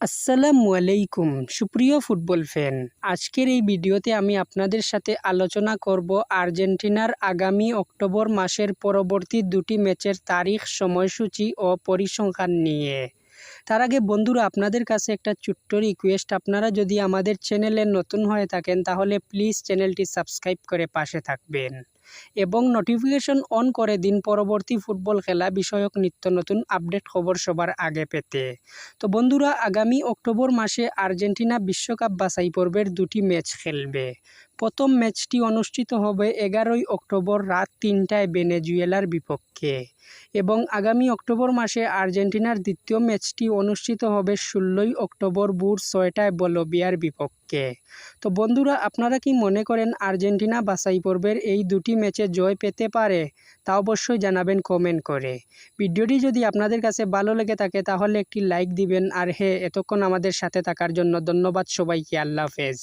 আসসালামু আলাইকুম সুপ্রিয় ফুটবল ফ্যান। আজকের এই ভিডিওতে আমি আপনাদের সাথে আলোচনা করব আর্জেন্টিনার আগামী অক্টোবর মাসের পরবর্তী দুটি ম্যাচের তারিখ, সময়সূচি ও পরিসংখ্যান নিয়ে। তার আগে বন্ধুরা, আপনাদের কাছে একটা ছোট্ট রিকোয়েস্ট, আপনারা যদি আমাদের চ্যানেলে নতুন হয়ে থাকেন তাহলে প্লিজ চ্যানেলটি সাবস্ক্রাইব করে পাশে থাকবেন এবং নোটিফিকেশন অন করে দিন পরবর্তী ফুটবল খেলা বিষয়ক নিত্য নতুন আপডেট খবর সবার আগে পেতে। তো বন্ধুরা, আগামী অক্টোবর মাসে আর্জেন্টিনা বিশ্বকাপ বাছাই পর্বের দুটি ম্যাচ খেলবে। প্রথম ম্যাচটি অনুষ্ঠিত হবে 11ই অক্টোবর রাত 3টায় ভেনেজুয়েলার বিপক্ষে এবং আগামী অক্টোবর মাসে আর্জেন্টিনার দ্বিতীয় ম্যাচটি অনুষ্ঠিত হবে 16ই অক্টোবর ভোর 6টায় বলিভিয়ার বিপক্ষে। তো বন্ধুরা, আপনারা কি মনে করেন আর্জেন্টিনা বাছাই পর্বের এই দুটি ম্যাচে জয় পেতে পারে? তা অবশ্যই জানাবেন কমেন্ট করে। ভিডিওটি যদি আপনাদের কাছে ভালো লেগে থাকে তাহলে একটি লাইক দিবেন। আর হ্যাঁ, এতক্ষণ আমাদের সাথে থাকার জন্য ধন্যবাদ সবাইকে। আল্লাহ হাফেজ।